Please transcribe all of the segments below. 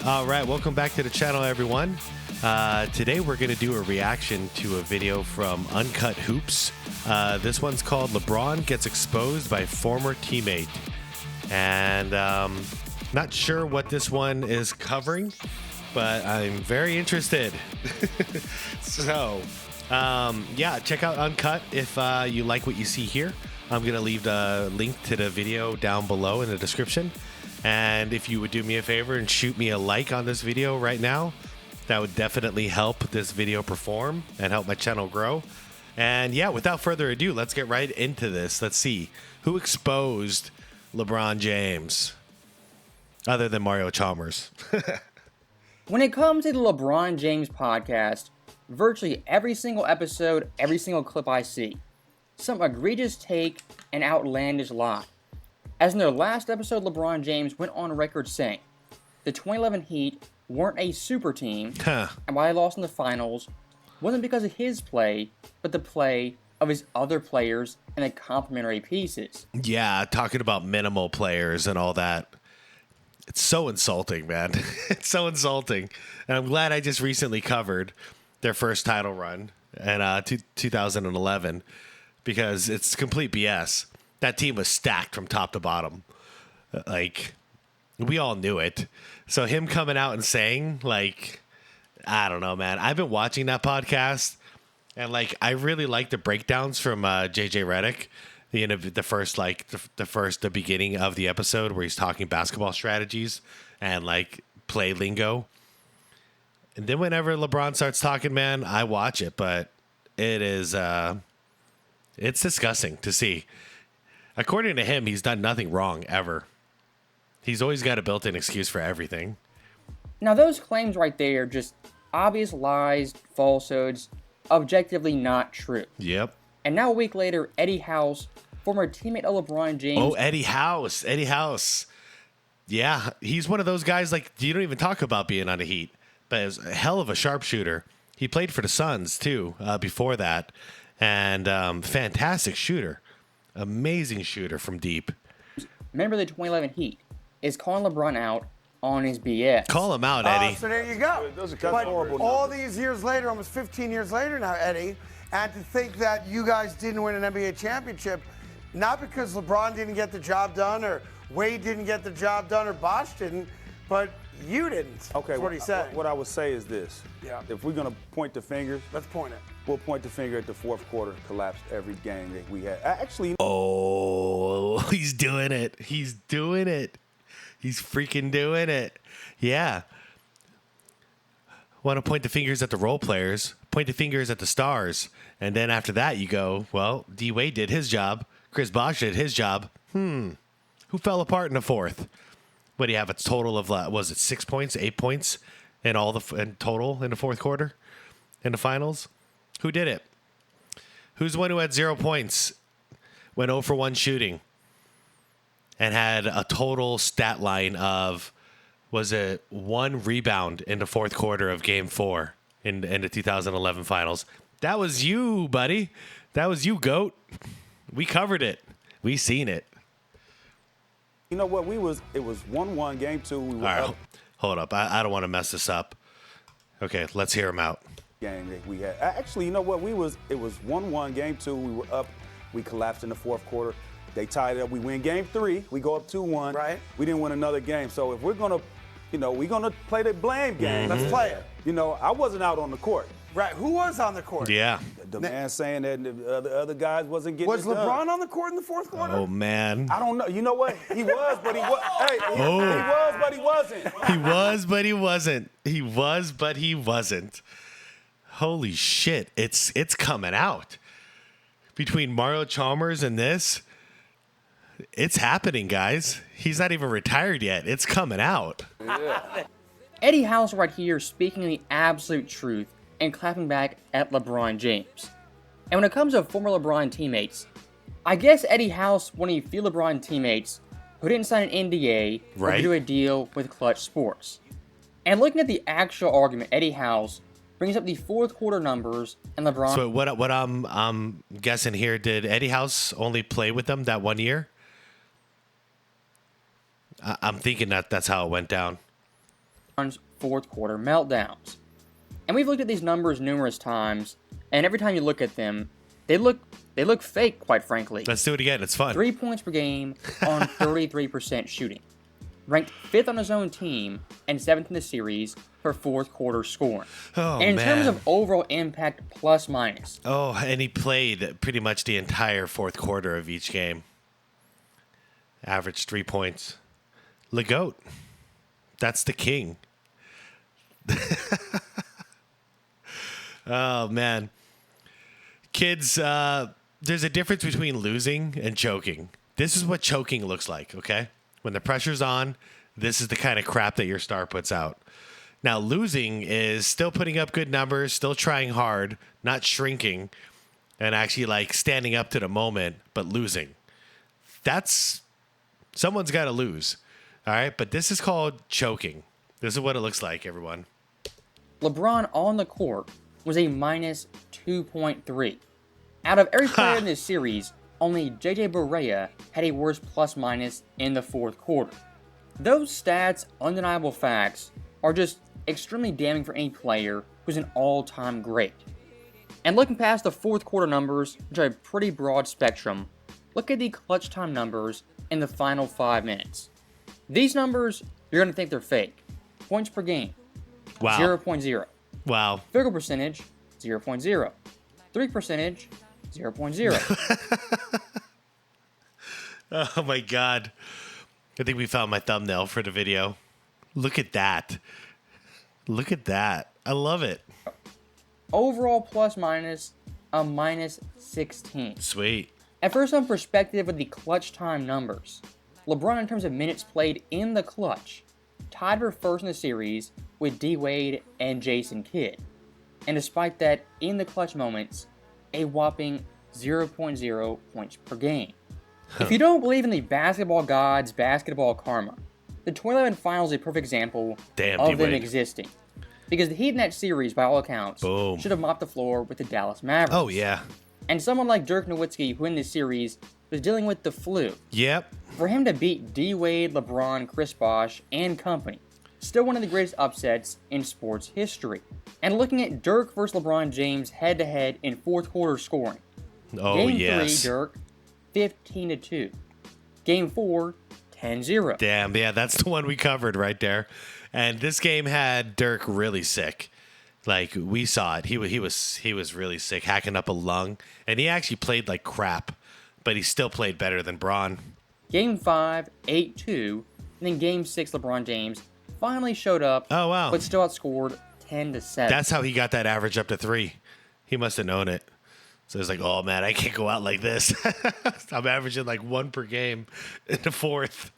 All right, welcome back to the channel, everyone. Today we're going to do a reaction to a video from Uncut Hoops. This one's called LeBron Gets Exposed by Former Teammate. And not sure what this one is covering, but I'm very interested. So, yeah, check out Uncut if you like what you see here. I'm going to leave the link to the video down below in the description. And if you would do me a favor and shoot me a like on this video right now, that would definitely help this video perform and help my channel grow. And yeah, without further ado, let's get right into this. Let's see who exposed LeBron James other than Mario Chalmers. When it comes to the LeBron James podcast, virtually every single episode, every single clip I see, some egregious take and outlandish lie. As in their last episode, LeBron James went on record saying the 2011 Heat weren't a super team, and why they lost in the finals wasn't because of his play, but the play of his other players and the complementary pieces. Yeah, talking about minimal players and all that. It's so insulting, man. It's so insulting. And I'm glad I just recently covered their first title run in 2011 because it's complete BS. That team was stacked from top to bottom. Like, we all knew it. So him coming out and saying, like, I don't know, man. I've been watching that podcast, and, like, I really like the breakdowns from JJ Redick. The beginning of the episode where he's talking basketball strategies and, like, play lingo. And then whenever LeBron starts talking, man, I watch it. But it is, it's disgusting to see. According to him, he's done nothing wrong ever. He's always got a built-in excuse for everything. Now those claims right there, just obvious lies, falsehoods, objectively not true. Yep. And now a week later, Eddie House, former teammate of LeBron James. Oh, Eddie House. Eddie House. Yeah, he's one of those guys, like, you don't even talk about being on the Heat, but is a hell of a sharpshooter. He played for the Suns, too, before that. And fantastic shooter. Amazing shooter from deep. Member of the 2011 Heat is calling LeBron out on his BS. Call him out, Eddie. So there you go. Those are But horrible all numbers. these years later, almost 15 years later now, Eddie, and to think that you guys didn't win an NBA championship, not because LeBron didn't get the job done or Wade didn't get the job done or Bosh didn't, but you didn't. Okay, That's what he said. What I would say is this. Yeah. If we're going to point the fingers, Let's point it. we'll point the finger at the fourth quarter collapse every game that we had. Actually, Oh, he's doing it. He's doing it. He's freaking doing it. Yeah. Want to point the fingers at the role players, point the fingers at the stars, and then after that you go, well, D. Wade did his job. Chris Bosh did his job. Who fell apart in the fourth? What do you have? A total of, was it 6 points, 8 points in total in the fourth quarter in the finals? Who did it? Who's the one who had 0 points, went 0 for 1 shooting, and had a total stat line of, was it 1 rebound in the fourth quarter of Game 4 in the 2011 finals? That was you, buddy. That was you, GOAT. We covered it. We seen it. you know what? It was 1-1, game 2. We were All right, up hold up. I don't want to mess this up. Okay, let's hear him out. game that we had. Actually, you know what? It was 1-1, game 2. We were up. We collapsed in the fourth quarter. They tied it up. We win game 3. We go up 2-1. Right. We didn't win another game. So if we're gonna, we're gonna play the blame game. Let's play it. I wasn't out on the court. Right. Who was on the court? Yeah. The man saying that the other guys wasn't getting Was it done. LeBron on the court in the fourth quarter? Oh, man. I don't know. You know what? He was, but he was. Hey, he was, but he wasn't. He was, but he wasn't. He was, but he wasn't. Holy shit. It's coming out. Between Mario Chalmers and this, it's happening, guys. He's not even retired yet. It's coming out. Eddie House right here speaking the absolute truth and clapping back at LeBron James. And when it comes to former LeBron teammates, I guess Eddie House wanted a few LeBron teammates who didn't sign an NDA or Right. do a deal with Clutch Sports. And looking at the actual argument, Eddie House brings up the fourth quarter numbers and LeBron. So what I'm guessing here, did Eddie House only play with them that 1 year? I'm thinking that's how it went down. fourth quarter meltdowns. And we've looked at these numbers numerous times, and every time you look at them, they look fake, quite frankly. Let's do it again. It's fun. 3 points per game on 33% shooting. Ranked 5th on his own team and 7th in the series for fourth quarter scoring. Oh, and in man. terms of overall impact, plus minus. Oh, and he played pretty much the entire fourth quarter of each game. Averaged 3 points. LeGoat. That's the king. Oh, man. Kids, there's a difference between losing and choking. This is what choking looks like, okay? When the pressure's on, this is the kind of crap that your star puts out. Now, losing is still putting up good numbers, still trying hard, not shrinking, and actually like standing up to the moment, but losing. That's someone's got to lose, all right? But this is called choking. This is what it looks like, everyone. LeBron on the court was a minus 2.3. Out of every player in this series, only JJ Barea had a worse plus minus in the fourth quarter. Those stats, undeniable facts, are just extremely damning for any player who's an all-time great. And looking past the fourth quarter numbers, which are a pretty broad spectrum, look at the clutch time numbers in the final 5 minutes. These numbers, you're going to think they're fake. Points per game, Wow. 0.0. Wow. Field goal percentage, 0.0. 3 percentage, 0.0. Oh, my God. I think we found my thumbnail for the video. Look at that. Look at that. I love it. Overall plus minus, a minus 16. Sweet. At first, some perspective with the clutch time numbers. LeBron, in terms of minutes played in the clutch, tied for first in the series with D. Wade and Jason Kidd. And despite that, in the clutch moments, a whopping 0.0 points per game. If you don't believe in the basketball gods' basketball karma, the 2011 Finals is a perfect example Damn, of them D-Wade. existing. Because the Heat in that series, by all accounts, Boom. should have mopped the floor with the Dallas Mavericks. Oh, yeah. And someone like Dirk Nowitzki, who in this series was dealing with the flu, Yep. for him to beat D. Wade, LeBron, Chris Bosh, and company, still one of the greatest upsets in sports history. And looking at Dirk versus LeBron James head-to-head in fourth quarter scoring. Oh, Game yes. 3, Dirk, 15-2. Game 4, 10-0. Damn, yeah, that's the one we covered right there. And this game had Dirk really sick. Like, we saw it. He was really sick, hacking up a lung. And he actually played like crap, but he still played better than Braun. Game 5, 8-2. And then Game 6, LeBron James finally showed up, Oh, wow. but still outscored 10-7. That's how he got that average up to 3. He must have known it. So it's like, oh, man, I can't go out like this. I'm averaging like 1 per game in the fourth.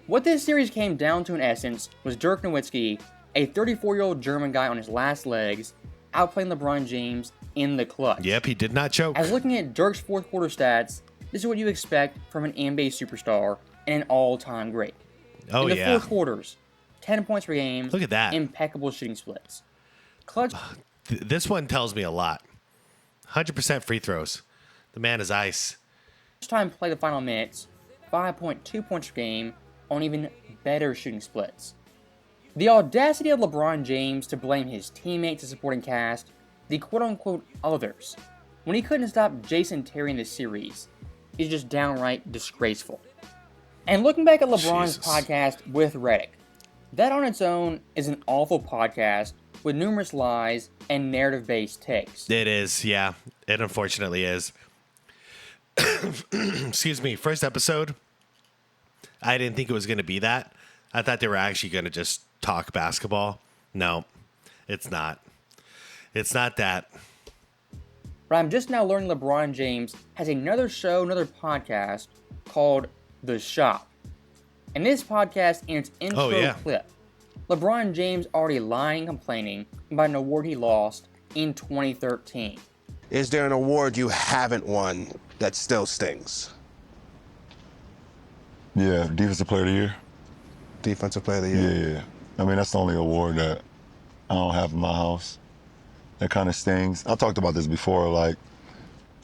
What this series came down to in essence was Dirk Nowitzki, a 34-year-old German guy on his last legs, outplaying LeBron James in the clutch. Yep, he did not choke. As looking at Dirk's fourth quarter stats, this is what you expect from an NBA superstar and an all-time great. Oh, in the yeah. fourth quarters, 10 points per game. Look at that. Impeccable shooting splits. Clutch This one tells me a lot. 100% free throws. The man is ice. time play the final minutes, 5.2 points per game on even better shooting splits. The audacity of LeBron James to blame his teammates and supporting cast, the quote-unquote others, when he couldn't stop Jason Terry in this series, is just downright disgraceful. And looking back at LeBron's Jesus. podcast with Redick, that on its own is an awful podcast with numerous lies and narrative-based takes. It is, yeah. It unfortunately is. Excuse me. First episode, I didn't think it was going to be that. I thought they were actually going to just talk basketball. No, it's not. It's not that. But I'm just now learning LeBron James has another show, another podcast called The Shop. And this podcast, in its intro yeah. clip, LeBron James already lying and complaining about an award he lost in 2013. Is there an award you haven't won that still stings? Yeah, Defensive Player of the Year. Defensive Player of the Year. Yeah. I mean, that's the only award that I don't have in my house. That kind of stings. I talked about this before. Like,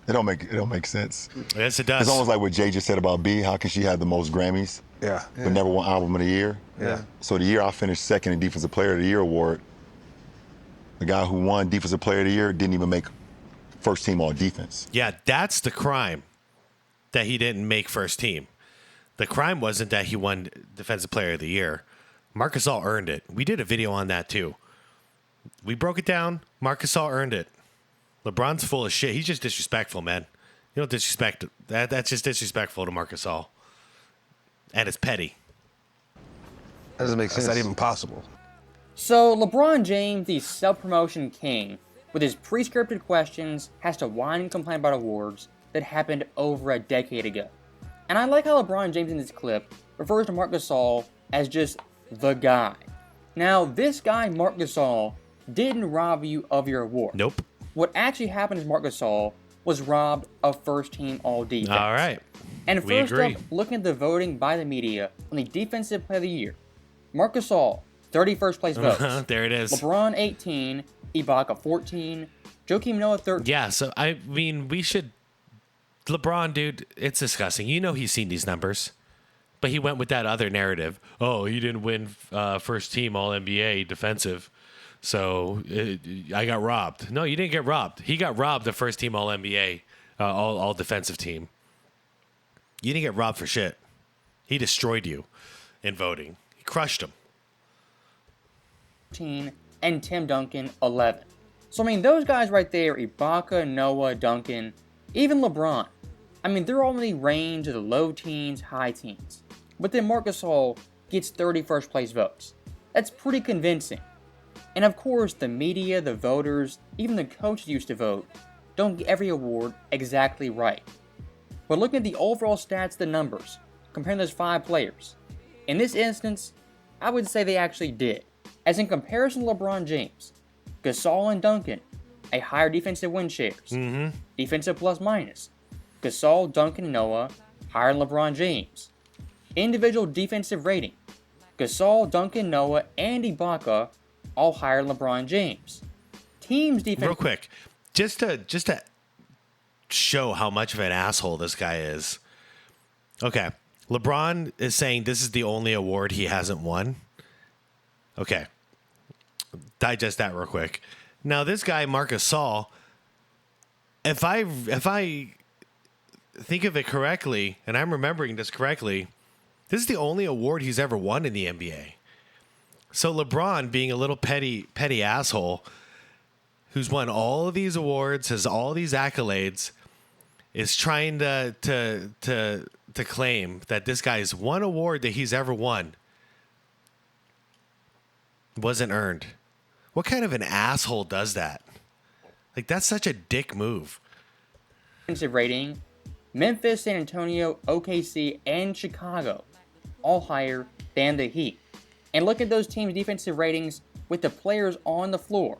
It don't make sense. Yes, it does. It's almost like what Jay just said about B. How can she have the most Grammys, but never won Album of the Year? Yeah. So the year I finished second in Defensive Player of the Year award, the guy who won Defensive Player of the Year didn't even make first team all defense. Yeah, that's the crime, that he didn't make first team. The crime wasn't that he won Defensive Player of the Year. Marc Gasol earned it. We did a video on that too. We broke it down. Marc Gasol earned it. LeBron's full of shit. He's just disrespectful, man. You don't disrespect that. That's just disrespectful to Marc Gasol. And it's petty. That doesn't make sense. That's not even possible. So LeBron James, the self-promotion king, with his pre-scripted questions, has to whine and complain about awards that happened over a decade ago. And I like how LeBron James in this clip refers to Marc Gasol as just the guy. Now, this guy, Marc Gasol, didn't rob you of your award. Nope. What actually happened is Marc Gasol was robbed of first-team All-Defense. All right. And We first agree. up, looking at the voting by the media on the Defensive Player of the Year, Marc Gasol, 31st place votes. There it is. LeBron, 18. Ibaka, 14. Joakim Noah, 13. Yeah, so I mean, we should. LeBron, dude, it's disgusting. You know he's seen these numbers, but he went with that other narrative. Oh, he didn't win first team All NBA defensive, so I got robbed. No, you didn't get robbed. He got robbed the first team All NBA, all defensive team. You didn't get robbed for shit. He destroyed you in voting. He crushed him. 13. And Tim Duncan, 11. So, I mean, those guys right there, Ibaka, Noah, Duncan, even LeBron, I mean, they're all in the range of the low teens, high teens. But then Marc Gasol gets 31st place votes. That's pretty convincing. And of course, the media, the voters, even the coaches used to vote, don't get every award exactly right. But looking at the overall stats, the numbers, comparing those 5 players, in this instance, I would say they actually did. As in comparison to LeBron James, Gasol and Duncan, a higher defensive win shares, defensive plus minus. Gasol, Duncan, and Noah, higher than LeBron James. Individual defensive rating, Gasol, Duncan, Noah, and Ibaka, all higher than LeBron James. Teams defense. Real quick, just to show how much of an asshole this guy is. Okay, LeBron is saying this is the only award he hasn't won. Okay, digest that real quick. Now this guy Marc Gasol, if I think of it correctly, and I'm remembering this correctly, this is the only award he's ever won in the NBA. So LeBron, being a little petty asshole, who's won all of these awards, has all these accolades, is trying to claim that this guy's one award that he's ever won wasn't earned. What kind of an asshole does that? Like, that's such a dick move. Defensive rating, Memphis, San Antonio, OKC, and Chicago, all higher than the Heat. And look at those teams' defensive ratings with the players on the floor.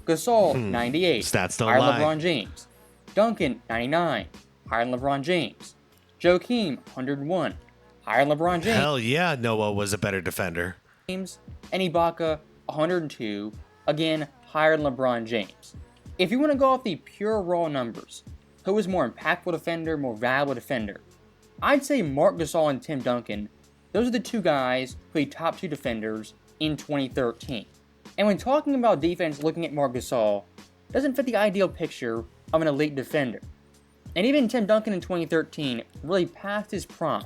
Gasol, 98, Stats don't higher lie. than LeBron James. Duncan, 99, higher than LeBron James. Joakim, 101, higher than LeBron James. Hell yeah, Noah was a better defender. And Ibaka, 102, again, higher than LeBron James. If you want to go off the pure raw numbers, who is more impactful defender, more valuable defender? I'd say Marc Gasol and Tim Duncan. Those are the two guys who are the top 2 defenders in 2013. And when talking about defense, looking at Marc Gasol doesn't fit the ideal picture of an elite defender. And even Tim Duncan in 2013 really passed his prime.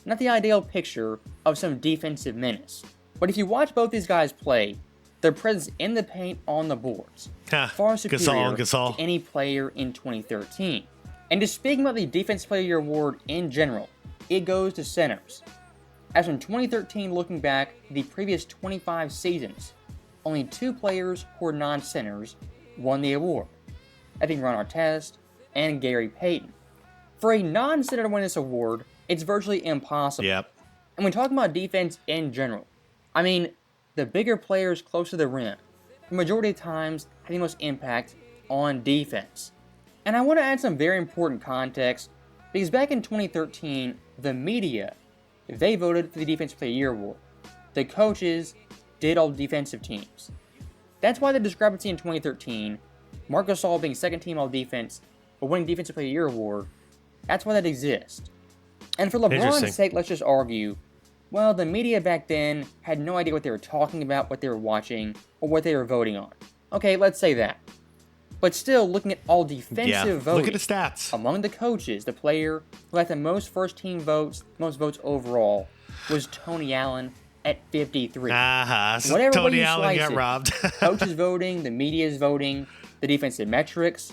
Not the ideal picture of some defensive menace. But if you watch both these guys play, their presence in the paint on the boards far superior Gasol. to any player in 2013. And just speaking about the Defensive Player of the Year award in general, it goes to centers. As from 2013 looking back the previous 25 seasons, only 2 players who are non-centers won the award. I think Ron Artest and Gary Payton. For a non-center to win this award, it's virtually impossible. Yep. And when talking about defense in general, I mean, the bigger players close to the rim, the majority of times have the most impact on defense. And I want to add some very important context, because back in 2013, the media, they voted for the Defensive Player of the Year award. The coaches did all defensive teams. That's why the discrepancy in 2013, Marc Gasol being second team all defense, or winning Defensive Player of the Year award, that's why that exists. And for LeBron's sake, let's just argue, well, the media back then had no idea what they were talking about, what they were watching, or what they were voting on. Okay, let's say that. But still, looking at all defensive voting, look at the stats. Among the coaches, the player who had the most first-team votes, most votes overall, was Tony Allen at 53. So Whatever Tony way you Allen slice got it, robbed. coaches voting, the media's voting, the defensive metrics,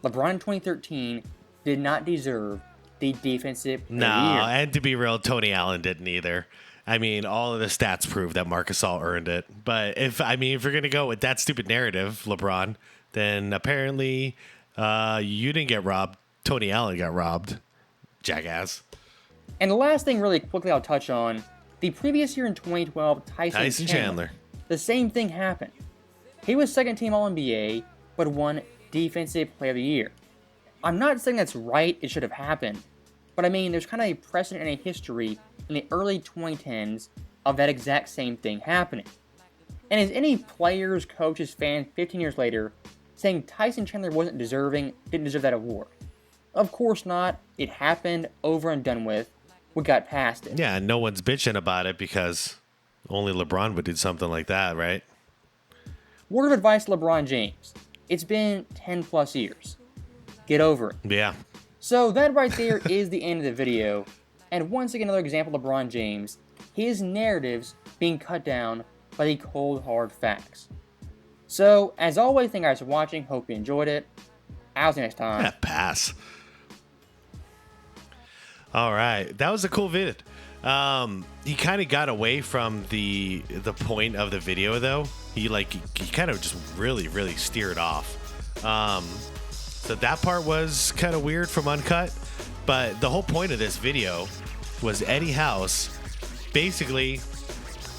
LeBron in 2013 did not deserve the Defensive Player of the Year. And to be real, Tony Allen didn't either. I mean, all of the stats prove that Marc Gasol earned it. But if you're gonna go with that stupid narrative, LeBron, then apparently you didn't get robbed. Tony Allen got robbed. Jackass. And the last thing really quickly I'll touch on, the previous year in 2012, Tyson Chandler. The same thing happened. He was second team All-NBA, but won Defensive Player of the Year. I'm not saying that's right, it should have happened, but I mean, there's kind of a precedent and a history in the early 2010s of that exact same thing happening. And is any players, coaches, fans 15 years later saying Tyson Chandler didn't deserve that award? Of course not. It happened, over and done with. We got past it. Yeah, and no one's bitching about it because only LeBron would do something like that, right? Word of advice to LeBron James. It's been 10 plus years. Get over it. Yeah. So that right there is the end of the video. And once again, another example of LeBron James, his narratives being cut down by the cold, hard facts. So, as always, thank you guys for watching. Hope you enjoyed it. I'll see you next time. Yeah, pass. All right. That was a cool vid. He kind of got away from the point of the video, though. He kind of just really, really steered off. So that part was kind of weird from Uncut. But the whole point of this video was Eddie House basically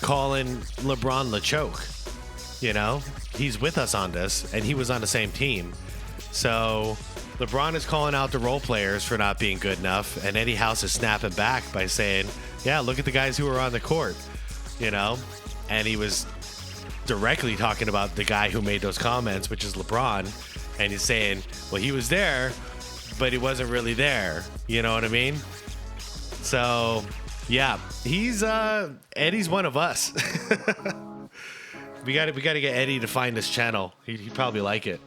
calling LeBron LeChoke. You know, he's with us on this, and he was on the same team. So LeBron is calling out the role players for not being good enough, and Eddie House is snapping back by saying, yeah, look at the guys who are on the court, you know? And he was directly talking about the guy who made those comments, which is LeBron, and he's saying, well, he was there, but he wasn't really there. You know what I mean? So, yeah, Eddie's one of us. We got to get Eddie to find this channel. He'd probably like it.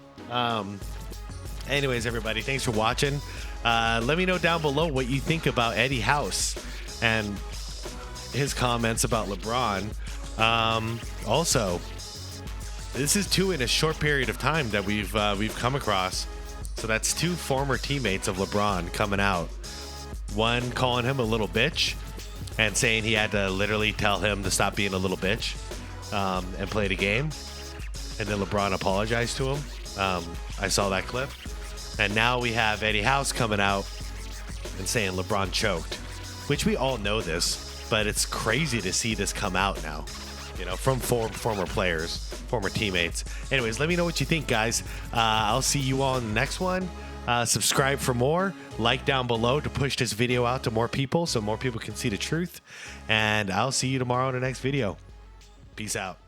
Anyways, everybody, thanks for watching. Let me know down below what you think about Eddie House and his comments about LeBron. Also, this is two in a short period of time that we've come across. So that's two former teammates of LeBron coming out. One calling him a little bitch and saying he had to literally tell him to stop being a little bitch. And play the game, and then LeBron apologized to him. I saw that clip, and now we have Eddie House coming out and saying LeBron choked, which we all know this, but it's crazy to see this come out now, you know, from former players, former teammates. Anyways, let me know what you think, guys. I'll see you all in the next one. Subscribe for more, like down below to push this video out to more people so more people can see the truth, and I'll see you tomorrow in the next video. Peace out.